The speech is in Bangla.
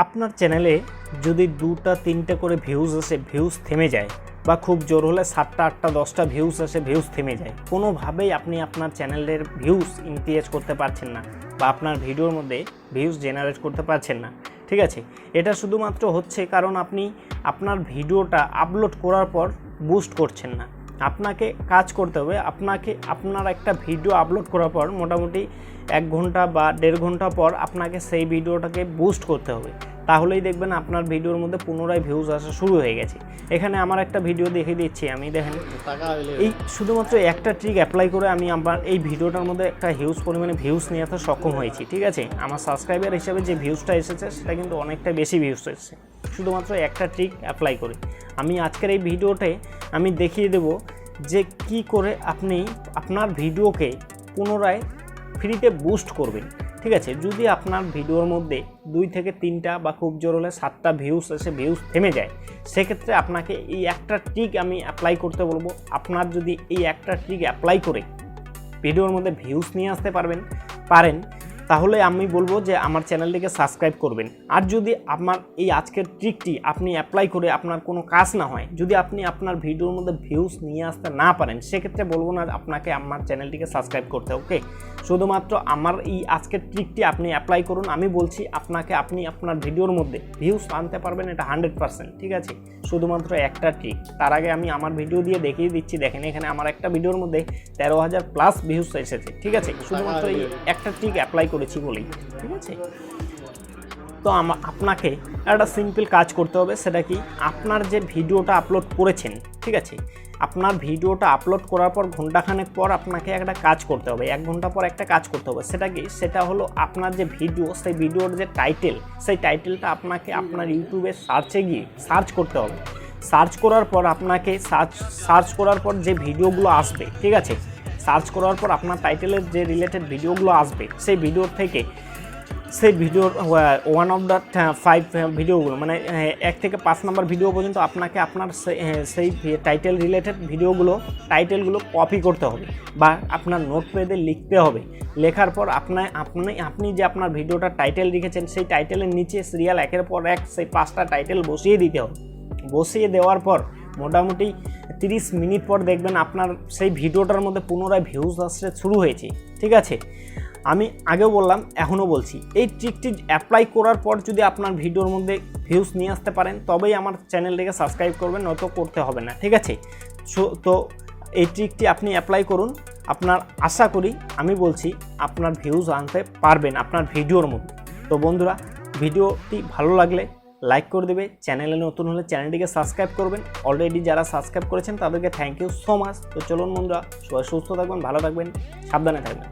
আপনার চ্যানেলে যদি 2টা 3টা করে ভিউজ আসে, ভিউজ থেমে যায়, বা খুব জোর হলে 7টা 8টা 10টা ভিউজ আসে, ভিউজ থেমে যায়, কোনোভাবেই আপনি আপনার চ্যানেলের ভিউজ ইনক্রিজ করতে পারছেন না বা আপনার ভিডিওর মধ্যে ভিউজ জেনারেট করতে পারছেন না, ঠিক আছে? এটা শুধুমাত্র হচ্ছে কারণ আপনি আপনার ভিডিওটা আপলোড করার পর বুস্ট করছেন না। আপনাকে কাজ করতে হবে, আপনার একটা ভিডিও আপলোড করার পর মোটামুটি 1 ঘন্টা বা 1.5 ঘন্টা পর আপনাকে সেই ভিডিওটাকে বুস্ট করতে হবে। তাহলেই দেখবেন আপনার ভিডিওর মধ্যে পুনরায় ভিউজ আসা শুরু হয়ে গেছে। এখানে আমার একটা ভিডিও দেখিয়ে দিচ্ছি, আমি দেখেন এই শুধুমাত্র একটা ট্রিক অ্যাপ্লাই করে আমি আমার এই ভিডিওটার মধ্যে একটা হিউজ পরিমাণে ভিউজ নিয়ে আসতে সক্ষম হয়েছি, ঠিক আছে? আমার সাবস্ক্রাইবার হিসাবে যে ভিউজটা এসেছে সেটা কিন্তু অনেকটা বেশি ভিউজ এসেছে শুধুমাত্র একটা ট্রিক অ্যাপ্লাই করে। আমি আজকের এই ভিডিওতে আমি দেখিয়ে দেব যে কি করে আপনি আপনার ভিডিওকে পুনরায় ফ্রিতে বুস্ট করবেন, ঠিক আছে? যদি আপনার ভিডিওর মধ্যে 2 থেকে 3টা বা খুব জোর হলে 7টা ভিউজ এসে ভিউজ থেমে যায়, সেক্ষেত্রে আপনাকে এই একটা ট্রিক আমি অ্যাপ্লাই করতে বলবো। আপনার যদি এই একটা ট্রিক অ্যাপ্লাই করে ভিডিওর মধ্যে ভিউজ নিয়ে আসতে পারেন তাহলে আমি বলবো যে আমার চ্যানেলটিকে সাবস্ক্রাইব করবেন। আর যদি আমার এই আজকের ট্রিকটি আপনি অ্যাপ্লাই করে আপনার কোনো কাজ না হয়, যদি আপনি আপনার ভিডিওর মধ্যে ভিউজ নিয়ে আসতে না পারেন, সেক্ষেত্রে বলবো না আপনাকে আমার চ্যানেলটিকে সাবস্ক্রাইব করতে, ওকে? শুধুমাত্র আমার এই আজকের ট্রিকটি আপনি অ্যাপ্লাই করুন। আমি বলছি আপনি আপনার ভিডিওর মধ্যে ভিউজ আনতে পারবেন, এটা 100%, ঠিক আছে? শুধুমাত্র একটা ট্রিক। তার আগে আমি আমার ভিডিও দিয়ে দেখিয়ে দিচ্ছি। দেখেন এখানে আমার একটা ভিডিওর মধ্যে 13,000+ ভিউজ এসেছে, ঠিক আছে? শুধুমাত্র এই একটা ট্রিক অ্যাপ্লাই করেছি বলেই, ঠিক আছে? তো আপনাকে একটা সিম্পল কাজ করতে হবে। সেটা কি, আপনার যে ভিডিওটা আপলোড করেছেন, ঠিক আছে, আপনার ভিডিওটা আপলোড করার পর ঘন্টাখানেক পর আপনাকে একটা কাজ করতে হবে, 1 ঘন্টা পর একটা কাজ করতে হবে। সেটা কি, সেটা হলো আপনার যে ভিডিও, সেই ভিডিওর যে টাইটেল, সেই টাইটেলটা আপনাকে আপনার ইউটিউবে সার্চে গিয়ে সার্চ করতে হবে। সার্চ করার পর আপনাকে সার্চ করার পর যে ভিডিওগুলো আসবে, ঠিক আছে, সার্চ করার পর আপনার টাইটেলের যে রিলেটেড ভিডিওগুলো আসবে, সেই ভিডিওর থেকে সেই ভিডিওর 1 of the 5 ভিডিওগুলো, মানে 1 থেকে 5 নম্বর ভিডিও পর্যন্ত আপনাকে আপনার সেই টাইটেল রিলেটেড টাইটেলগুলো কপি করতে হবে বা আপনার নোটপ্যাডে লিখতে হবে। লেখার পর আপনি যে আপনার ভিডিওটা টাইটেল লিখেছেন, সেই টাইটেলের নিচে সিরিয়াল 1-এর পর 1 সেই 5টা টাইটেল বসিয়ে দিতে হবে। বসিয়ে দেওয়ার পর মোটামুটি 30 মিনিট পর দেখবেন আপনার সেই ভিডিওটার মধ্যে পুনরায় ভিউজ আসতে শুরু হয়েছে, ঠিক আছে? আমি আগেও বললাম, এখনও বলছি, এই ট্রিকটি অ্যাপ্লাই করার পর যদি আপনার ভিডিওর মধ্যে ভিউজ নিয়ে আসতে পারেন তবেই আমার চ্যানেলটিকে সাবস্ক্রাইব করবেন, নয়তো করতে হবে না, ঠিক আছে? তো এই ট্রিকটি আপনি অ্যাপ্লাই করুন। আপনার আশা করি, আমি বলছি, আপনার ভিউজ আনতে পারবেন আপনার ভিডিওর মধ্যে। তো বন্ধুরা, ভিডিওটি ভালো লাগলে লাইক করে দেবে, চ্যানেলে নতুন হলে চ্যানেলটিকে সাবস্ক্রাইব করবেন। অলরেডি যারা সাবস্ক্রাইব করেছেন তাদেরকে থ্যাংক ইউ সো মাচ। তো চলুন বন্ধুরা, সবাই সুস্থ থাকবেন, ভালো থাকবেন, সাবধানে থাকবেন।